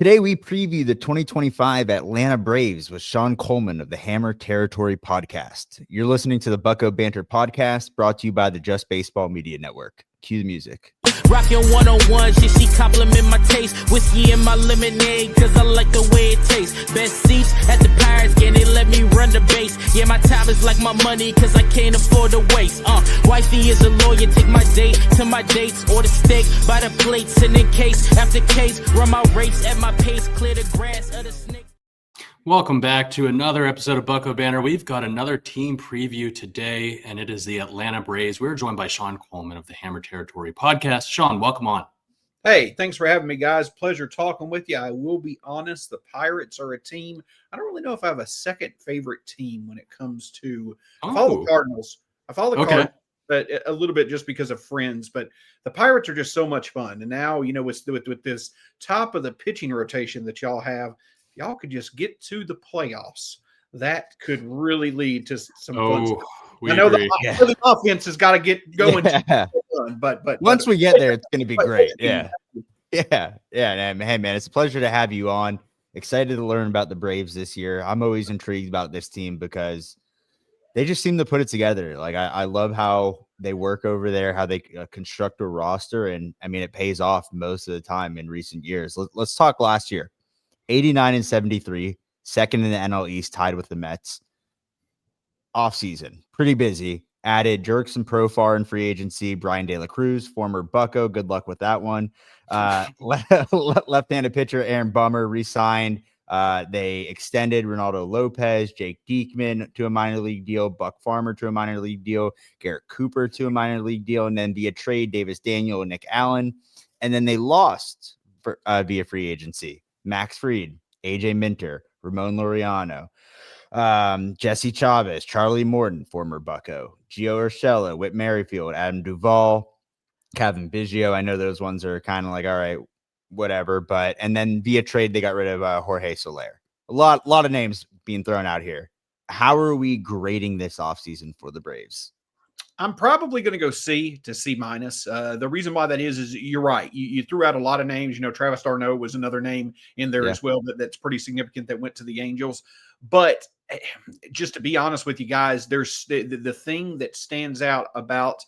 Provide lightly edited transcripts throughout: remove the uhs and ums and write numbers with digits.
Today, we preview the 2025 Atlanta Braves with Shawn Coleman of the Hammer Territory podcast. You're listening to the Bucko Banter podcast, brought to you by the Just Baseball Media Network. Cue the music. Rockin' 101, she compliment my taste. Whiskey in my lemonade, cause I like the way it tastes. Best seats at the Pirates game, they let me run the base. Yeah, my time is like my money, cause I can't afford to waste. Wifey is a lawyer, take my date to my dates. Order steak by the plates, and in case after case, run my race at my pace, clear the grass of the snake. Welcome back to another episode of Bucko Banner. We've got another team preview today, and it is the Atlanta Braves. We're joined by Shawn Coleman of the Hammer Territory podcast. Shawn, welcome on. Hey, thanks for having me, guys. Pleasure talking with you. I will be honest, the Pirates are a team. I don't really know if I have a second favorite team when it comes to I follow the Cardinals. I follow the Cardinals, but a little bit just because of friends. But the Pirates are just so much fun. And now, you know, with this top of the pitching rotation that y'all have, if y'all could just get to the playoffs, that could really lead to some fun stuff. I know the offense has got to get going. Yeah. But once we get there, it's going to be great. Yeah. Hey, man, it's a pleasure to have you on. Excited to learn about the Braves this year. I'm always intrigued about this team because they just seem to put it together. Like I love how they work over there, how they construct a roster, and I mean it pays off most of the time in recent years. Let's talk last year. 89-73, second in the NL East, tied with the Mets. Offseason, pretty busy. Added Jerkson Profar in free agency, Brian De La Cruz, former Bucko. Good luck with that one. Left-handed pitcher Aaron Bummer re-signed. They extended Ronaldo Lopez, Jake Diekman to a minor league deal, Buck Farmer to a minor league deal, Garrett Cooper to a minor league deal, and then via trade, Davis Daniel and Nick Allen. And then they lost via free agency. Max Fried, AJ Minter, Ramon Laureano, Jesse Chavez, Charlie Morton, former Bucko, Gio Urshela, Whit Merrifield, Adam Duvall, Kevin Biggio. I know those ones are kind of like, all right, whatever. But and then via trade, they got rid of Jorge Soler. A lot of names being thrown out here. How are we grading this offseason for the Braves? I'm probably going to go C to C minus. The reason why that is you're right. You threw out a lot of names. You know, Travis d'Arnaud was another name in there as well that's pretty significant that went to the Angels. But just to be honest with you guys, there's the thing that stands out about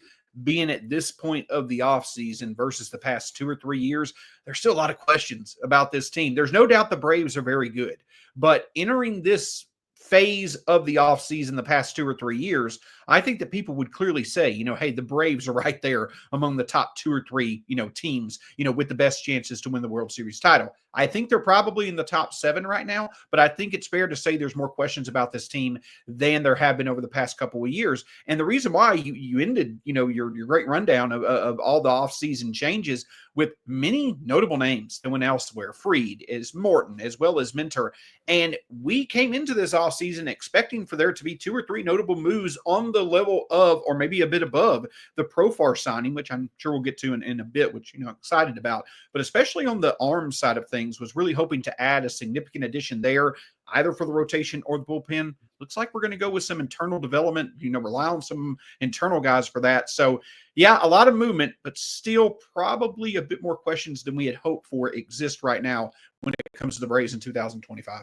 being at this point of the offseason versus the past 2 or 3 years. There's still a lot of questions about this team. There's no doubt the Braves are very good, but entering this phase of the offseason the past 2 or 3 years, I think that people would clearly say, you know, hey, the Braves are right there among the top 2 or 3, you know, teams, you know, with the best chances to win the World Series title. I think they're probably in the top 7 right now, but I think it's fair to say there's more questions about this team than there have been over the past couple of years. And the reason why you ended, you know, your great rundown of all the offseason changes with many notable names that went elsewhere. Fried, is Morton, as well as Minter. And we came into this offseason expecting for there to be 2 or 3 notable moves on the level of, or maybe a bit above, the Profar signing, which I'm sure we'll get to in a bit, which, you know, I'm excited about. But especially on the arm side of things, was really hoping to add a significant addition there, either for the rotation or the bullpen. Looks like we're going to go with some internal development, you know, rely on some internal guys for that. So, yeah, a lot of movement, but still probably a bit more questions than we had hoped for exist right now when it comes to the Braves in 2025.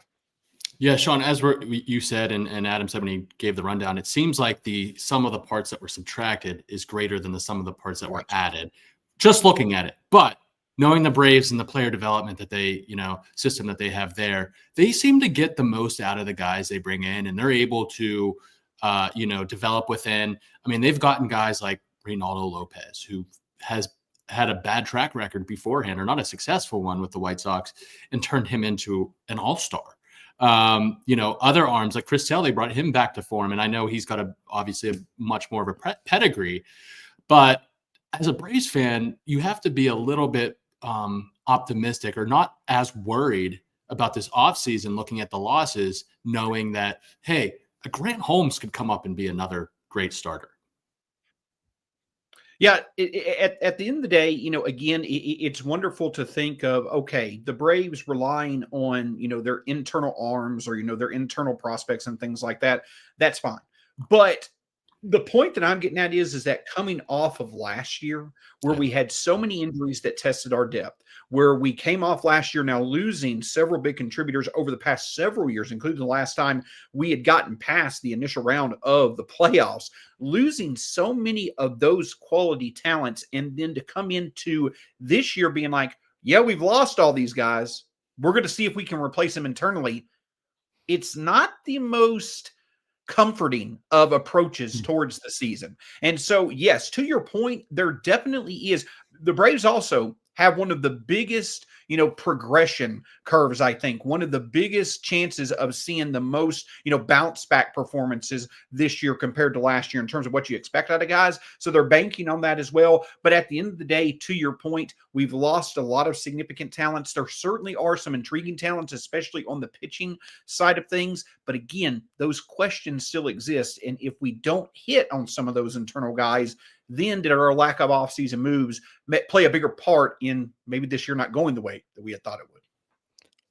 Yeah, Shawn, as you said, and Adam said when he gave the rundown, it seems like the sum of the parts that were subtracted is greater than the sum of the parts that were added, just looking at it. But knowing the Braves and the player development that they, you know, system that they have there, they seem to get the most out of the guys they bring in, and they're able to, you know, develop within. I mean, they've gotten guys like Ronaldo Lopez, who has had a bad track record beforehand, or not a successful one with the White Sox, and turned him into an all-star. You know, other arms like Chris Sale, they brought him back to form, and I know he's got obviously a much more of a pedigree, but as a Braves fan, you have to be a little bit optimistic or not as worried about this offseason, looking at the losses, knowing that, hey, a Grant Holmes could come up and be another great starter. Yeah, at the end of the day, you know, again, it's wonderful to think of, okay, the Braves relying on, you know, their internal arms or, you know, their internal prospects and things like that. That's fine. But The point that I'm getting at is that coming off of last year, where we had so many injuries that tested our depth, where we came off last year now losing several big contributors over the past several years, including the last time we had gotten past the initial round of the playoffs, losing so many of those quality talents, and then to come into this year being like, yeah, we've lost all these guys. We're going to see if we can replace them internally. It's not the most comforting of approaches towards the season. And so, yes, to your point, there definitely is. The Braves also have one of the biggest, progression curves, I think. One of the biggest chances of seeing the most, bounce back performances this year compared to last year in terms of what you expect out of guys. So they're banking on that as well. But at the end of the day, to your point, we've lost a lot of significant talents. There certainly are some intriguing talents, especially on the pitching side of things. But again, those questions still exist. And if we don't hit on some of those internal guys, then did our lack of offseason moves play a bigger part in maybe this year not going the way that we had thought it would?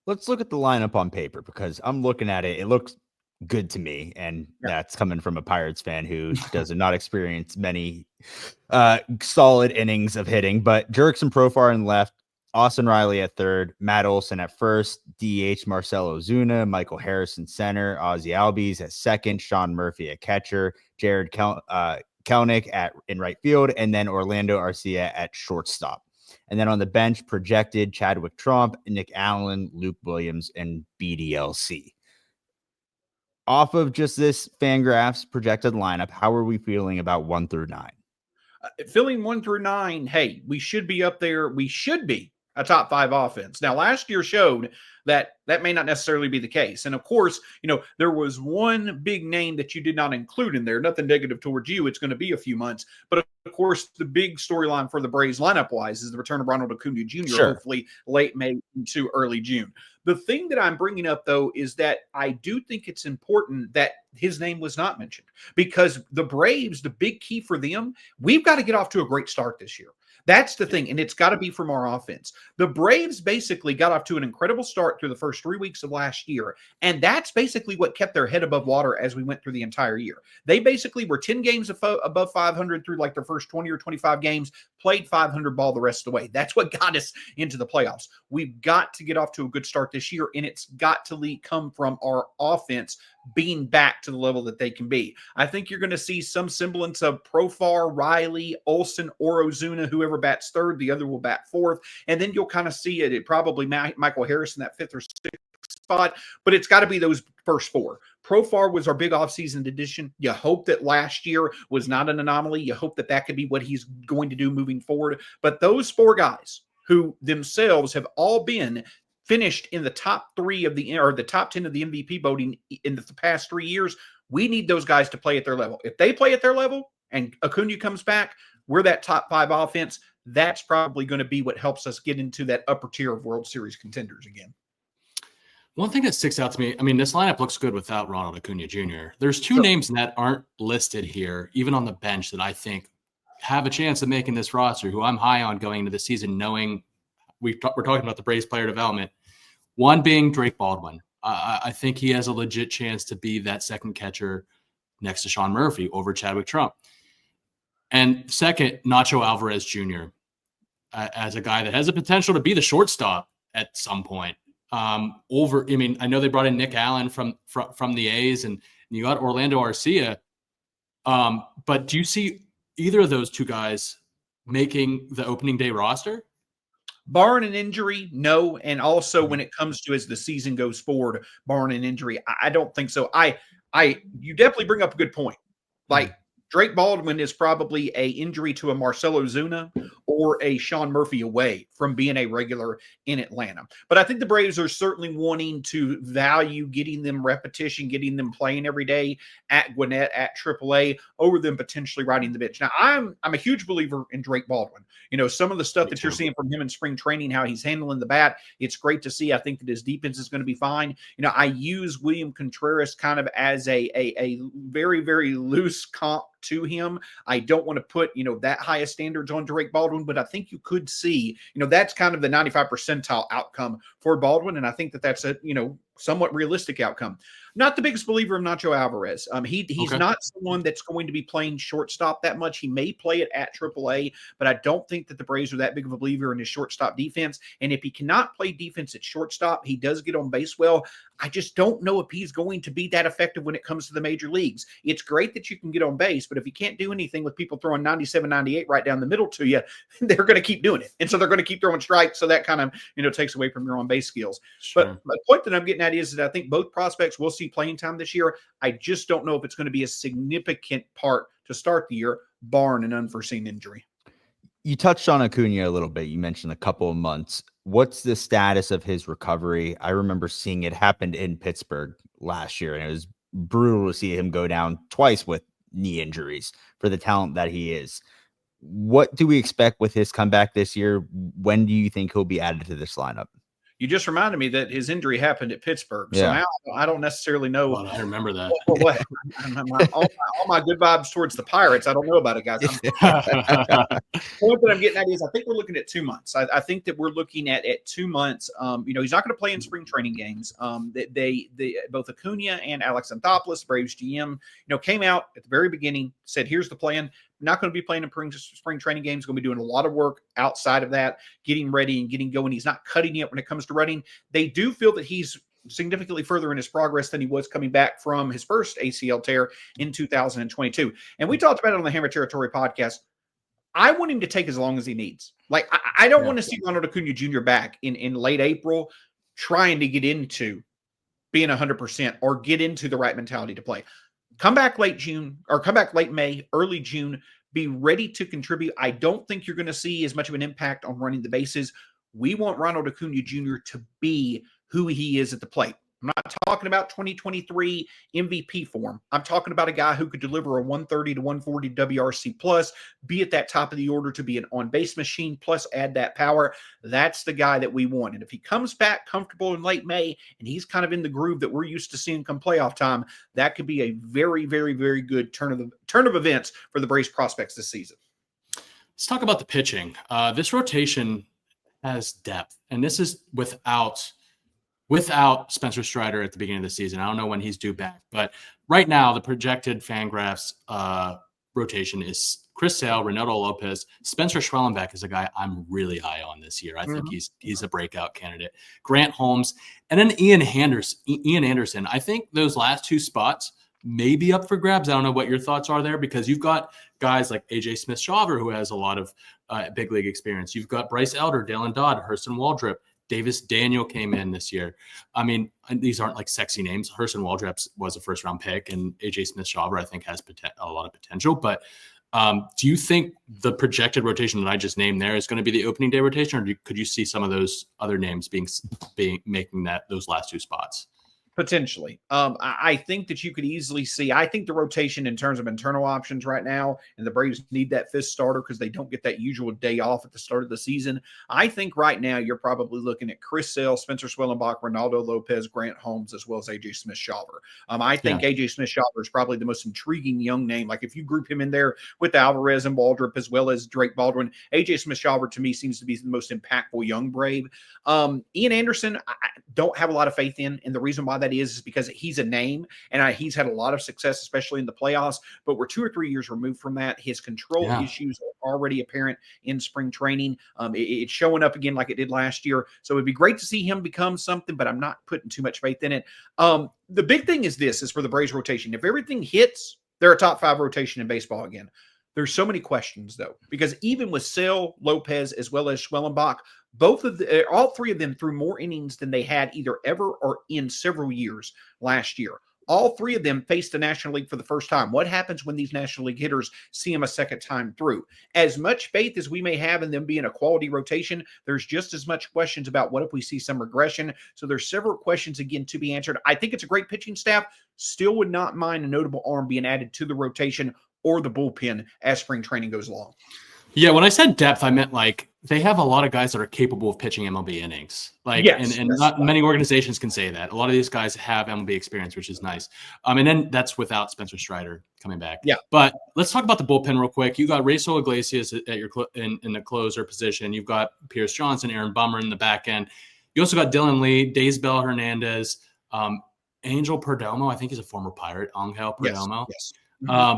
Let's look at the lineup on paper, because I'm looking at it. It looks good to me. And that's coming from a Pirates fan who does not experience many solid innings of hitting. But Jurickson Profar in left, Austin Riley at third, Matt Olson at first, DH Marcelo Ozuna, Michael Harrison center, Ozzy Albies at second, Sean Murphy at catcher, Jared Kelnick in right field, and then Orlando Arcia at shortstop. And then on the bench, projected Chadwick Trump, Nick Allen, Luke Williams, and BDLC. Off of just this Fangraphs projected lineup, how are we feeling about 1 through 9? Feeling 1 through 9, hey, we should be up there. We should be a top 5 offense. Now, last year showed that may not necessarily be the case. And of course, there was one big name that you did not include in there. Nothing negative towards you. It's going to be a few months. But of course, the big storyline for the Braves lineup-wise is the return of Ronald Acuna Jr., hopefully late May to early June. The thing that I'm bringing up, though, is that I do think it's important that his name was not mentioned, because the Braves, the big key for them, we've got to get off to a great start this year. That's the thing, and it's got to be from our offense. The Braves basically got off to an incredible start through the first 3 weeks of last year, and that's basically what kept their head above water as we went through the entire year. They basically were 10 games above 500 through like their first 20 or 25 games, played 500 ball the rest of the way. That's what got us into the playoffs. We've got to get off to a good start this year, and it's got to come from our offense being back to the level that they can be. I think you're going to see some semblance of Profar, Riley, Olson, or Ozuna, whoever bats third, the other will bat fourth. And then you'll kind of see it probably Michael Harrison, that fifth or sixth spot, but it's got to be those first 4. Profar was our big offseason addition. You hope that last year was not an anomaly. You hope that could be what he's going to do moving forward. But those 4 guys who themselves have all been finished in the top 3 of the top 10 of the MVP voting in the past 3 years, we need those guys to play at their level. If they play at their level and Acuna comes back, we're that top 5 offense. That's probably going to be what helps us get into that upper tier of World Series contenders again. One thing that sticks out to me, I mean, this lineup looks good without Ronald Acuna Jr. There's 2 names that aren't listed here, even on the bench, that I think have a chance of making this roster, who I'm high on going into the season, knowing we're talking about the Braves player development. One being Drake Baldwin. I think he has a legit chance to be that second catcher next to Sean Murphy over Chadwick Trump. And second, Nacho Alvarez Jr. As a guy that has the potential to be the shortstop at some point. I know they brought in Nick Allen from the A's, and you got Orlando Arcia. But do you see either of those 2 guys making the opening day roster? Barring an injury, no. And also when it comes to as the season goes forward, barring an injury, I don't think so. You definitely bring up a good point. Like, Drake Baldwin is probably a injury to a Marcelo Ozuna or a Sean Murphy away from being a regular in Atlanta. But I think the Braves are certainly wanting to value getting them repetition, getting them playing every day at Gwinnett, at AAA, over them potentially riding the bench. Now, I'm a huge believer in Drake Baldwin. Some of the stuff that you're seeing from him in spring training, how he's handling the bat, it's great to see. I think that his defense is going to be fine. I use William Contreras kind of as a very, very loose comp to him. I don't want to put, that highest standards on Drake Baldwin, but I think you could see, that's kind of the 95 percentile outcome for Baldwin. And I think that that's somewhat realistic outcome. Not the biggest believer of Nacho Alvarez. He's not someone that's going to be playing shortstop that much. He may play it at AAA, but I don't think that the Braves are that big of a believer in his shortstop defense. And if he cannot play defense at shortstop, he does get on base well. I just don't know if he's going to be that effective when it comes to the major leagues. It's great that you can get on base, but if you can't do anything with people throwing 97, 98 right down the middle to you, they're going to keep doing it. And so they're going to keep throwing strikes. So that kind of, takes away from your on base skills. Sure. But the point that I'm getting at is that I think both prospects will see playing time this year. I just don't know if it's going to be a significant part to start the year, barring an unforeseen injury. You touched on Acuna a little bit. You mentioned a couple of months. What's the status of his recovery? I remember seeing it happen in Pittsburgh last year, and it was brutal to see him go down twice with knee injuries for the talent that he is. What do we expect with his comeback this year? When do you think he'll be added to this lineup? You just reminded me that his injury happened at Pittsburgh. So now I don't necessarily know. Well, I remember that. All my good vibes towards the Pirates. I don't know about it, guys. The point that I'm getting at is I think we're looking at 2 months. I think that we're looking at 2 months. He's not going to play in spring training games. They both Acuna and Alex Anthopoulos, Braves GM, came out at the very beginning, said, here's the plan. Not going to be playing in spring training games. Going to be doing a lot of work outside of that, getting ready and getting going. He's not cutting it when it comes to running. They do feel that he's significantly further in his progress than he was coming back from his first ACL tear in 2022. And we talked about it on the Hammer Territory podcast. I want him to take as long as he needs. Like, I don't want to see Ronald Acuna Jr. back in late April trying to get into being 100% or get into the right mentality to play. Come back late June or come back late May, early June, be ready to contribute. I don't think you're going to see as much of an impact on running the bases. We want Ronald Acuna Jr. to be who he is at the plate. I'm not talking about 2023 MVP form. I'm talking about a guy who could deliver a 130 to 140 WRC plus, be at that top of the order to be an on-base machine, plus add that power. That's the guy that we want. And if he comes back comfortable in late May and he's kind of in the groove that we're used to seeing come playoff time, that could be a very, very, very good turn of events for the Braves prospects this season. Let's talk about the pitching. This rotation has depth, and this is without Spencer Strider at the beginning of the season. I don't know when he's due back, but right now the projected Fangraphs rotation is Chris Sale, Reynaldo Lopez. Spencer Schwellenbach is a guy I'm really high on this year. I think he's a breakout candidate. Grant Holmes, and then Ian Anderson. I think those last two spots may be up for grabs. I don't know what your thoughts are there, because you've got guys like AJ Smith-Shawver, who has a lot of big league experience. You've got Bryce Elder, Dalen Dodd, Hurston Waldrep. Davis Daniel came in this year. I mean, these aren't like sexy names. Hurston Waldrep was a first-round pick, and AJ Smith-Shawver, I think, has a lot of potential. But do you think the projected rotation that I just named there is going to be the opening day rotation, or could you see some of those other names being making those last two spots? Potentially. I think that you could easily see, I think the rotation in terms of internal options right now, and the Braves need that fifth starter because they don't get that usual day off at the start of the season. I think right now you're probably looking at Chris Sale, Spencer Schwellenbach, Reynaldo Lopez, Grant Holmes, as well as AJ Smith-Shawver. I think AJ Smith-Shawver is probably the most intriguing young name. Like if you group him in there with Alvarez and Waldrep as well as Drake Baldwin, AJ Smith-Shawver to me seems to be the most impactful young Brave. Ian Anderson, I don't have a lot of faith in, and the reason why that is because he's a name and he's had a lot of success, especially in the playoffs, but we're 2 or 3 years removed from that. His control issues are already apparent in spring training. It's showing up again like it did last year. So it'd be great to see him become something, but I'm not putting too much faith in it. The big thing is for the Braves rotation. If everything hits, they're a top 5 rotation in baseball again. There's so many questions, though, because even with Sale, Lopez, as well as Schwellenbach, all three of them threw more innings than they had either ever or in several years last year. All three of them faced the National League for the first time. What happens when these National League hitters see them a second time through? As much faith as we may have in them being a quality rotation, there's just as much questions about what if we see some regression. So there's several questions, again, to be answered. I think it's a great pitching staff. Still would not mind a notable arm being added to the rotation or the bullpen as spring training goes along. Yeah, when I said depth, I meant like they have a lot of guys that are capable of pitching MLB innings. Like, and not many organizations can say that. A lot of these guys have MLB experience, which is nice. And then that's without Spencer Strider coming back. Yeah. But let's talk about the bullpen real quick. You got Raisel Iglesias at your in the closer position. You've got Pierce Johnson, Aaron Bummer in the back end. You also got Dylan Lee, Daysbel Hernandez, Angel Perdomo, I think he's a former Pirate. Angel Perdomo. Yes.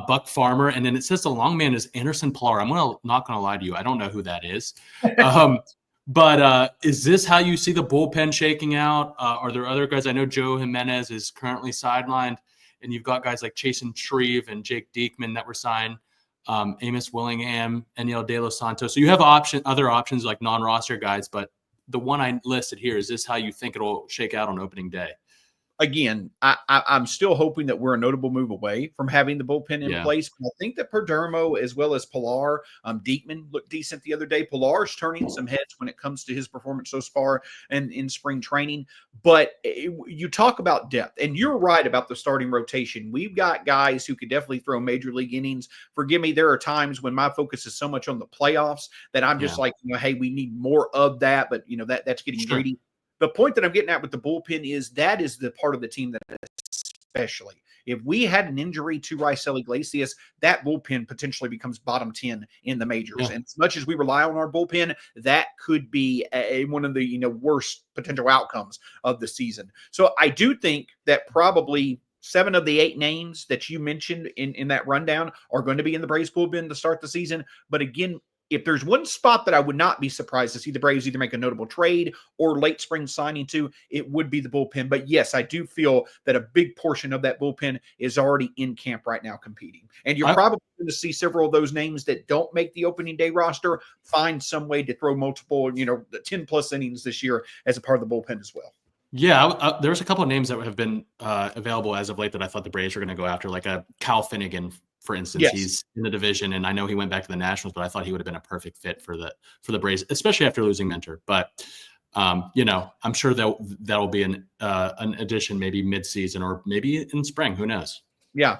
Buck Farmer, and then it says the long man is Anderson Pilar. I'm not gonna lie to you, I don't know who that is. But is this how you see the bullpen shaking out? Are there other guys? I know Joe Jimenez is currently sidelined, and you've got guys like Chasen Shreve and Jake Diekman that were signed, Amos Willingham, Eniel De Los Santos. So you have other options like non-roster guys, but the one I listed here, is this how you think it'll shake out on opening day? Again, I'm still hoping that we're a notable move away from having the bullpen in place. But I think that Perdomo as well as Pilar, Diekman looked decent the other day. Pilar's turning some heads when it comes to his performance so far and in spring training. But you talk about depth, and you're right about the starting rotation. We've got guys who could definitely throw major league innings. Forgive me, there are times when my focus is so much on the playoffs that I'm just like, hey, we need more of that. But that's getting greedy. The point that I'm getting at with the bullpen is that is the part of the team that, especially if we had an injury to Raisel Iglesias, that bullpen potentially becomes bottom 10 in the majors. And as much as we rely on our bullpen, that could be one of the worst potential outcomes of the season. So I do think that probably 7 of the 8 names that you mentioned in that rundown are going to be in the Braves bullpen to start the season. But again, if there's one spot that I would not be surprised to see the Braves either make a notable trade or late spring signing to, it would be the bullpen. But yes, I do feel that a big portion of that bullpen is already in camp right now competing. And you're probably going to see several of those names that don't make the opening day roster find some way to throw multiple, 10 plus innings this year as a part of the bullpen as well. Yeah, there's a couple of names that have been available as of late that I thought the Braves were going to go after, like a Cal Finnegan, for instance. Yes. He's in the division, and I know he went back to the Nationals, but I thought he would have been a perfect fit for the Braves, especially after losing Mentor. But I'm sure that'll be an addition maybe mid-season or maybe in spring. Who knows? Yeah.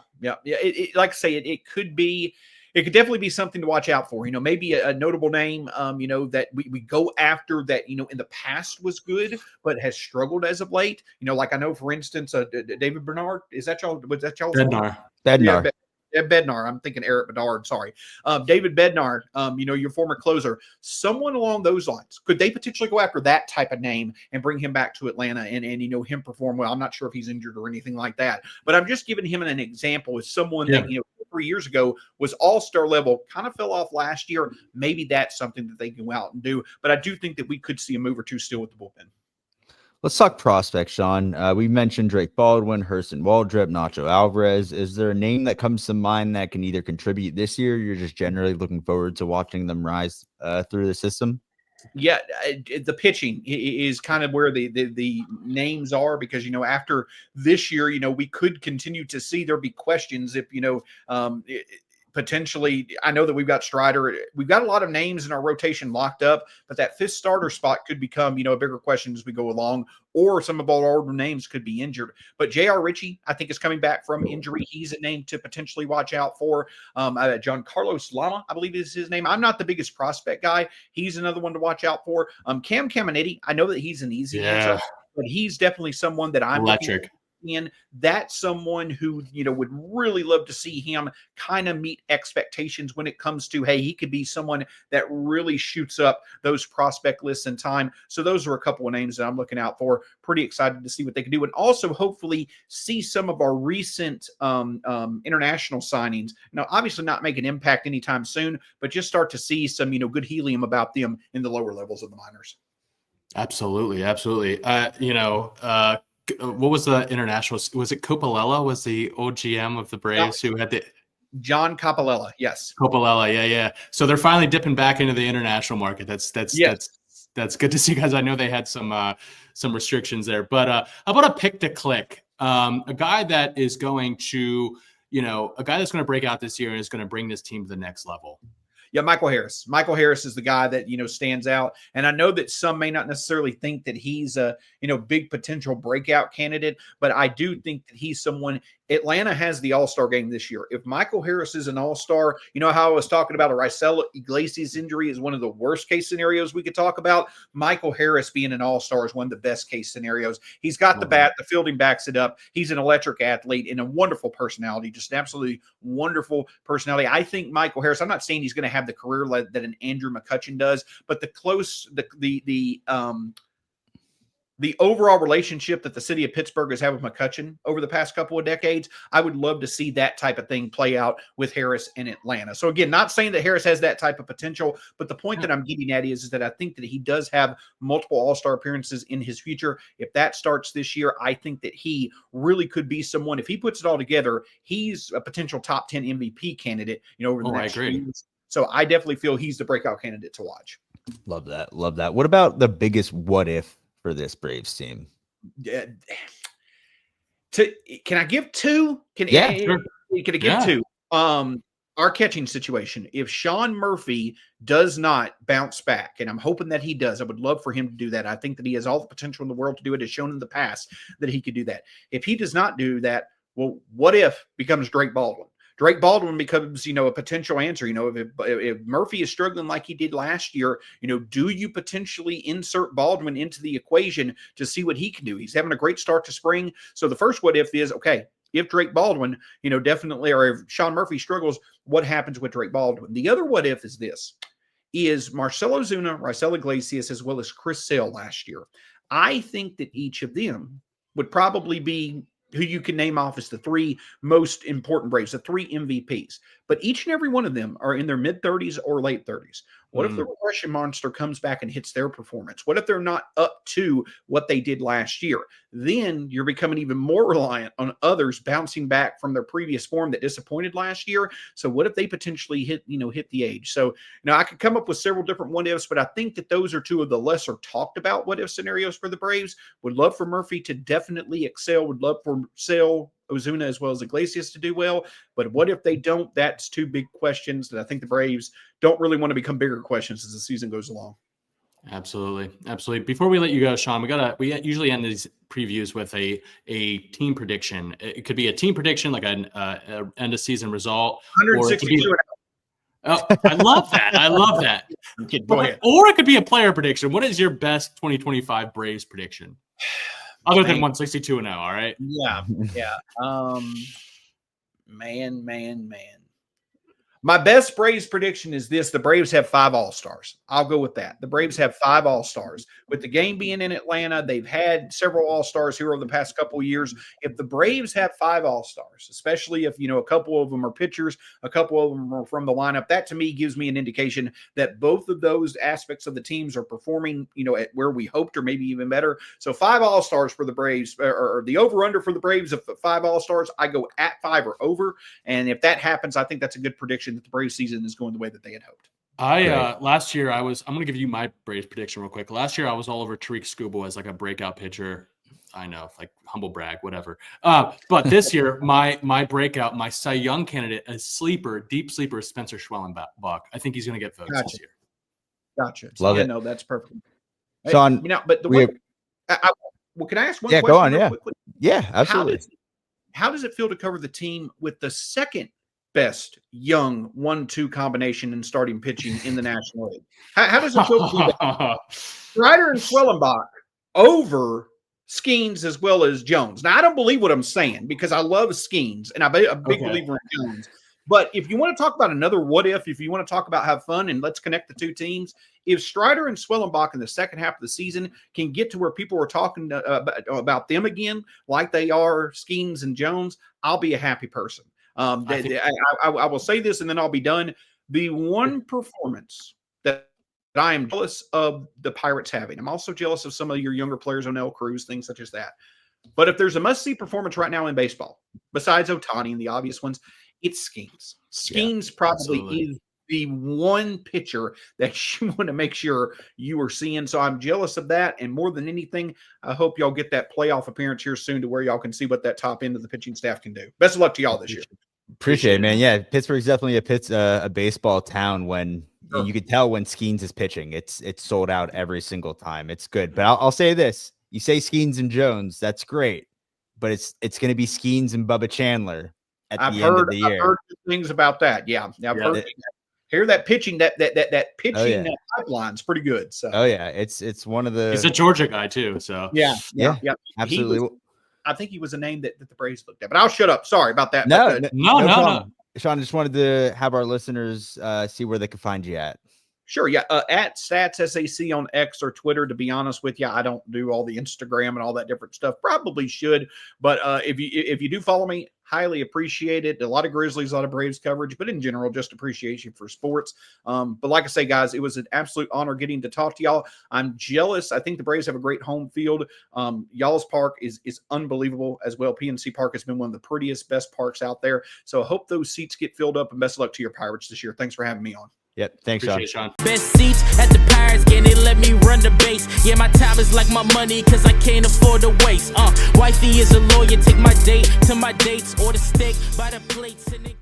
Like I say, it could be. It could definitely be something to watch out for. Maybe a notable name, that we go after that, in the past was good, but has struggled as of late. Like I know, for instance, David Bernard. Was that y'all? Bednar. Yeah, Bednar. I'm thinking Eric Bedard. Sorry. David Bednar, your former closer, someone along those lines. Could they potentially go after that type of name and bring him back to Atlanta and him perform well? I'm not sure if he's injured or anything like that, but I'm just giving him an example as someone that, 3 years ago was all-star level, kind of fell off last year. Maybe that's something that they can go out and do. But I do think that we could see a move or two still with the bullpen. Let's talk prospects, Shawn. We mentioned Drake Baldwin, Hurston Waldrep, Nacho Alvarez. Is there a name that comes to mind that can either contribute this year? Or you're just generally looking forward to watching them rise through the system? Yeah, the pitching is kind of where the names are, because after this year, we could continue to see there be questions if potentially. I know that we've got Strider. We've got a lot of names in our rotation locked up, but that 5th starter spot could become, a bigger question as we go along, or some of our older names could be injured. But J.R. Ritchie, I think, is coming back from injury. He's a name to potentially watch out for. John Carlos Lama, I believe is his name. I'm not the biggest prospect guy. He's another one to watch out for. Cam Caminiti, I know that he's an easy answer, but he's definitely someone that I'm electric. And that's someone who, would really love to see him kind of meet expectations when it comes to, hey, he could be someone that really shoots up those prospect lists in time. So those are a couple of names that I'm looking out for. Pretty excited to see what they can do. And also hopefully see some of our recent international signings. Obviously not make an impact anytime soon, but just start to see some, good helium about them in the lower levels of the minors. Absolutely. What was the international? Was it Coppola? Was the OGM of the Braves who had the John Coppola? Yes, Coppola. Yeah. So they're finally dipping back into the international market. That's good to see, guys. I know they had some restrictions there, but how about a pick to click? A guy that is going to, a guy that's going to break out this year and is going to bring this team to the next level. Yeah, Michael Harris. Michael Harris is the guy that, stands out. And I know that some may not necessarily think that he's a, big potential breakout candidate, but I do think that he's someone. Atlanta has the all-star game this year. If Michael Harris is an all-star, how I was talking about a Raisel Iglesias injury is one of the worst case scenarios we could talk about. Michael Harris being an all-star is one of the best case scenarios. He's got the bat, the fielding backs it up. He's an electric athlete and a wonderful personality, just an absolutely wonderful personality. I think Michael Harris, I'm not saying he's going to have the career that an Andrew McCutchen does, but the overall relationship that the city of Pittsburgh has had with McCutcheon over the past couple of decades, I would love to see that type of thing play out with Harris in Atlanta. So again, not saying that Harris has that type of potential, but the point that I'm getting at is that I think that he does have multiple all-star appearances in his future. If that starts this year, I think that he really could be someone, if he puts it all together, he's a potential top 10 MVP candidate, over the next few years. So I definitely feel he's the breakout candidate to watch. Love that. Love that. What about the biggest what if for this Braves team? Can I give two? Can I give two? Our catching situation. If Shawn Murphy does not bounce back, and I'm hoping that he does, I would love for him to do that. I think that he has all the potential in the world to do it, as shown in the past that he could do that. If he does not do that, well, what if becomes Drake Baldwin? Drake Baldwin becomes, a potential answer. If Murphy is struggling like he did last year, do you potentially insert Baldwin into the equation to see what he can do? He's having a great start to spring. So the first what if is, okay, if Drake Baldwin, definitely, or if Shawn Murphy struggles, what happens with Drake Baldwin? The other what if is this, is Marcell Ozuna, Raisel Iglesias, as well as Chris Sale last year. I think that each of them would probably be who you can name off as the three most important Braves, the three MVPs. But each and every one of them are in their mid-30s or late 30s. What if the regression monster comes back and hits their performance? What if they're not up to what they did last year? Then you're becoming even more reliant on others bouncing back from their previous form that disappointed last year. So what if they potentially hit the age? So, I could come up with several different what ifs, but I think that those are two of the lesser talked about what if scenarios for the Braves. Would love for Murphy to definitely excel. Would love for Sale, Ozuna, as well as Iglesias to do well. But what if they don't? That's two big questions that I think the Braves don't really want to become bigger questions as the season goes along. Absolutely. Before we let you go, Shawn, we usually end these previews with a team prediction. It could be a team prediction, like an end of season result. 162. I love that. Go ahead. Or it could be a player prediction. What is your best 2025 Braves prediction? Other than 162-0, all right? Yeah. Man. My best Braves prediction is this. The Braves have 5 All-Stars. I'll go with that. The Braves have 5 All-Stars. With the game being in Atlanta, they've had several All-Stars here over the past couple of years. If the Braves have 5 All-Stars, especially if, a couple of them are pitchers, a couple of them are from the lineup, that to me gives me an indication that both of those aspects of the teams are performing, at where we hoped or maybe even better. So 5 All-Stars for the Braves, or the over-under for the Braves of 5 All-Stars, I go at 5 or over. And if that happens, I think that's a good prediction that the Braves season is going the way that they had hoped. Last year I'm going to give you my Braves prediction real quick. Last year I was all over Tariq Skubal as like a breakout pitcher. I know, like humble brag, whatever. But this year, my breakout, my Cy Young candidate, a deep sleeper, is Spencer Schwellenbach. I think he's going to get votes this year. Gotcha. Love it. No, that's perfect. Shawn, but the way, can I ask one question? Go on. Yeah. Quickly? Yeah, absolutely. How does it feel to cover the team with the second best young 1-2 combination in starting pitching in the National League? How does it feel to do that? Strider and Schwellenbach over Skeens as well as Jones. Now, I don't believe what I'm saying because I love Skeens and I'm a big believer in Jones. But if you want to talk about another what if you want to talk about have fun and let's connect the two teams, if Strider and Schwellenbach in the second half of the season can get to where people are talking about them again, like they are Skeens and Jones, I'll be a happy person. I will say this and then I'll be done. The one performance that I am jealous of the Pirates having, I'm also jealous of some of your younger players, O'Neill Cruz, things such as that. But if there's a must-see performance right now in baseball, besides Ohtani and the obvious ones, it's Skeens. Skeens probably is the one pitcher that you want to make sure you are seeing. So I'm jealous of that. And more than anything, I hope y'all get that playoff appearance here soon to where y'all can see what that top end of the pitching staff can do. Best of luck to y'all this year. Appreciate it, man. Yeah, Pittsburgh's definitely a baseball town when you can tell when Skeens is pitching. It's sold out every single time. It's good. But I'll say this. You say Skeens and Jones, that's great. But it's going to be Skeens and Bubba Chandler at the end of the year. I've heard things about that. Yeah. I've heard hear that pitching, that pitching that pipeline's pretty good. So it's one of the. He's a Georgia guy too. So yeah, absolutely. I think he was a name that the Braves looked at, but I'll shut up. Sorry about that. No. Shawn, I just wanted to have our listeners see where they can find you at. Sure. Yeah. At StatsSAC on X or Twitter. To be honest with you, I don't do all the Instagram and all that different stuff. Probably should, but if you do follow me, highly appreciate it. A lot of Grizzlies, a lot of Braves coverage, but in general, just appreciation for sports. But like I say, guys, it was an absolute honor getting to talk to y'all. I'm jealous. I think the Braves have a great home field. Y'all's park is unbelievable as well. PNC Park has been one of the prettiest, best parks out there. So I hope those seats get filled up, and best of luck to your Pirates this year. Thanks for having me on. Yep. Thanks, Sean. Best seats at the Pirates game, they let me run the base. Yeah, my time is like my money, cause I can't afford to waste. Wifey is a lawyer, take my date to my dates, or the steak by the plates and they